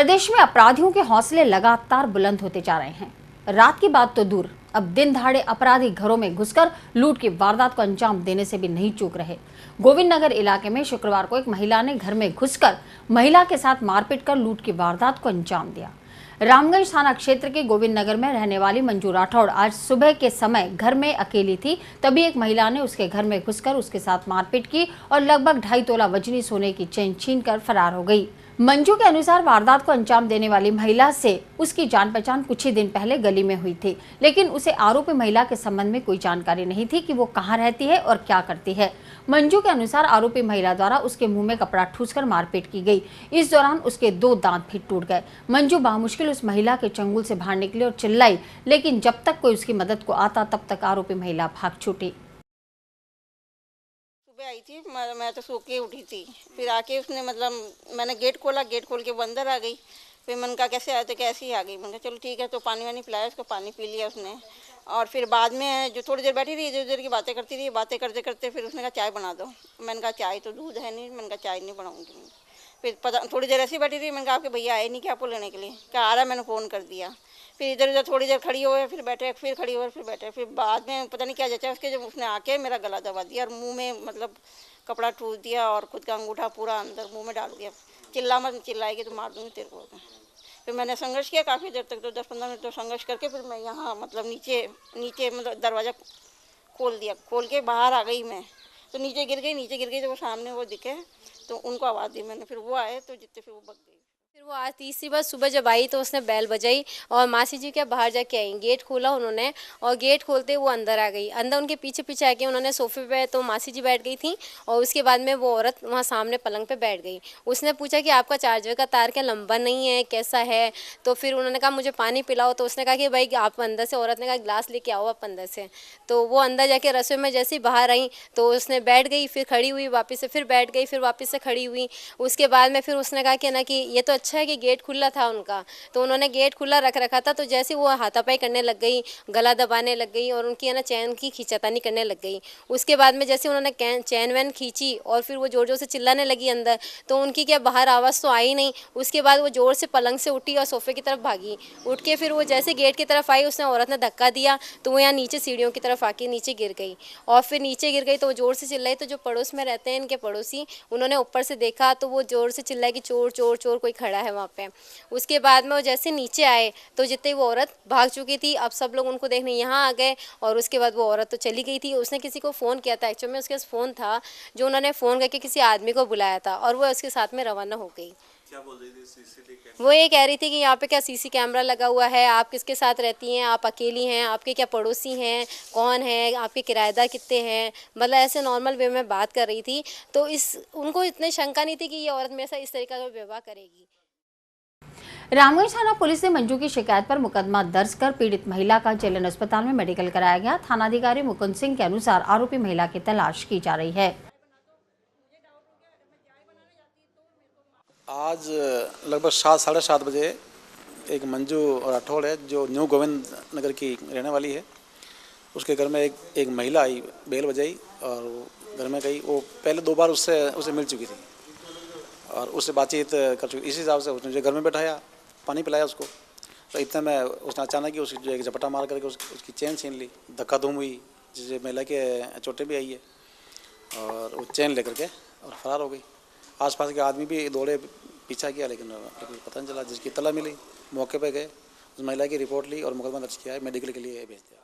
प्रदेश में अपराधियों के हौसले लगातार बुलंद होते जा रहे हैं। रात की बात तो दूर, अब दिन दहाड़े अपराधी घरों में घुसकर लूट की वारदात को अंजाम देने से भी नहीं चूक रहे। गोविंद नगर इलाके में शुक्रवार को एक महिला ने घर में घुसकर महिला के साथ मारपीट कर लूट की वारदात को अंजाम दिया। रामगंज थाना क्षेत्र के गोविंद नगर में रहने वाली मंजू राठौड़ आज सुबह के समय घर में अकेली थी, तभी एक महिला ने उसके घर में घुसकर उसके साथ मारपीट की और लगभग 2.5 तोला वजनी सोने की चेन छीनकर फरार हो गई। मंजू के अनुसार वारदात को अंजाम देने वाली महिला से उसकी जान पहचान कुछ ही दिन पहले गली में हुई थी, लेकिन उसे आरोपी महिला के संबंध में कोई जानकारी नहीं थी कि वो कहां रहती है और क्या करती है। मंजू के अनुसार आरोपी महिला द्वारा उसके मुंह में कपड़ा ठूसकर मारपीट की गई। इस दौरान उसके 2 दांत भी टूट गए। मंजू बामुश्किल उस महिला के चंगुल से बाहर निकली और चिल्लाई, लेकिन जब तक कोई उसकी मदद को आता तब तक आरोपी महिला भाग छूटी। आई थी, मैं तो सो के उठी थी। फिर आके उसने मैंने गेट खोला, गेट खोल के वो अंदर आ गई। फिर मैंने कहा कैसे आए, तो कैसे ही आ गई। मैंने कहा चलो ठीक है, तो पानी वानी पिलाया उसको, पानी पी लिया उसने। और फिर बाद में जो थोड़ी देर बैठी रही, इधर उधर की बातें करती रही। बातें करते करते फिर उसने कहा चाय बना दो। मैंने कहा चाय तो दूध है नहीं, मैंने कहा चाय नहीं बनाऊँगी। फिर पता थोड़ी देर ऐसी बैठी रही। मैंने कहा आपके भैया आए नहीं क्या आपको लेने के लिए? क्या आ रहा है, मैंने फ़ोन कर दिया। फिर इधर उधर थोड़ी देर खड़ी हुए, फिर बैठे, फिर खड़ी हुए, फिर बैठे। फिर बाद में पता नहीं क्या जचा उसके, जब उसने आके मेरा गला दबा दिया और मुंह में कपड़ा ठूस दिया और खुद का अंगूठा पूरा अंदर मुंह में डाल दिया। चिल्ला मत, चिल्लाएगी तो मार दूंगी तेरे को। फिर मैंने संघर्ष किया काफ़ी देर तक, तो 10-15 मिनट तो संघर्ष करके फिर मैं यहाँ नीचे दरवाज़ा खोल दिया। खोल के बाहर आ गई मैं, तो नीचे गिर गई। तो वो सामने वो दिखे तो उनको आवाज़ दी मैंने। फिर वो आए तो जितने फिर वो भग गई। फिर वो आज तीसरी बार सुबह जब आई तो उसने बैल बजाई और मासी जी के बाहर जाके आई। गेट खोला उन्होंने और गेट खोलते वो अंदर आ गई। अंदर उनके पीछे पीछे आके उन्होंने सोफे पे, तो मासी जी बैठ गई थी और उसके बाद में वो औरत वहाँ सामने पलंग पे बैठ गई। उसने पूछा कि आपका चार्जर का तार क्या लंबा नहीं है, कैसा है? तो फिर उन्होंने कहा मुझे पानी पिलाओ। तो उसने कहा कि भाई आप अंदर से, औरत ने कहा गिलास लेके आओ आप अंदर से। तो वो अंदर जाके रसोई में जैसे ही बाहर आई तो उसने बैठ गई, फिर खड़ी हुई, वापस से फिर बैठ गई, फिर वापस से खड़ी हुई। उसके बाद में फिर उसने कहा कि ना कि ये तो अच्छा है कि गेट खुला था उनका, तो उन्होंने गेट खुला रख रखा था। तो जैसे वो हाथापाई करने लग गई, गला दबाने लग गई और उनकी है ना चैन की खींचातानी करने लग गई। उसके बाद में जैसे उन्होंने चैन वैन खींची और फिर वो जोर जोर से चिल्लाने लगी अंदर, तो उनकी क्या बाहर आवाज़ तो आई नहीं। उसके बाद वो जोर से पलंग से उठी और सोफे की तरफ भागी। उठ के फिर वो जैसे गेट की तरफ आई, उसने औरत ने धक्का दिया तो वो यहाँ नीचे सीढ़ियों की तरफ आके नीचे गिर गई। और फिर नीचे गिर गई तो वो जोर से चिल्लाई। तो जो पड़ोस में रहते हैं इनके पड़ोसी, उन्होंने ऊपर से देखा तो वो जोर से चिल्लाए कि चोर चोर चोर, कोई खड़ा है वहाँ पे। उसके बाद में वो जैसे नीचे आए तो जितने वो औरत भाग चुकी थी। अब सब लोग उनको देखने यहाँ आ गए और उसके बाद वो औरत तो चली गई थी। उसने किसी को फ़ोन किया था, एक्चुअली में उसके पास फ़ोन था, जो उन्होंने फ़ोन करके किसी आदमी को बुलाया था और वो उसके साथ में रवाना हो गई। क्या बोल रही थी? सीसीटीवी वो ये कह रही थी कि यहाँ पे क्या सीसी कैमरा लगा हुआ है, आप किसके साथ रहती हैं, आप अकेली हैं, आपके क्या पड़ोसी हैं, कौन है, आपके किराएदार कितने हैं, मतलब ऐसे नॉर्मल वे में बात कर रही थी। तो उनको इतनी शंका नहीं थी कि ये औरत मेरे साथ इस तरीके का व्यवहार करेगी। रामगंज थाना पुलिस ने मंजू की शिकायत पर मुकदमा दर्ज कर पीड़ित महिला का जेएलएन अस्पताल में मेडिकल कराया गया। थानाधिकारी मुकुंद सिंह के अनुसार आरोपी महिला की तलाश की जा रही है। आज लगभग 7-7:30 बजे एक मंजू राठौड़ है जो न्यू गोविंद नगर की रहने वाली है। उसके घर में एक महिला आई, बेल बजाई और घर में गई। वो पहले 2 बार उससे मिल चुकी थी और उससे बातचीत कर चुकी। इसी हिसाब से उसने मुझे घर में बैठाया, पानी पिलाया उसको। तो इतने में उसने अचानक ही उसकी जो एक झपटा मार करके उसकी चेन छीन ली। धक्का धूम हुई जिससे महिला के चोटें भी आई है और वो चेन लेकर के और फरार हो गई। आसपास के आदमी भी दौड़े, पीछा किया, लेकिन पता नहीं चला। जिसकी तला मिली, मौके पर गए, उस महिला की रिपोर्ट ली और मुकदमा दर्ज किया है, मेडिकल के लिए भेज दिया।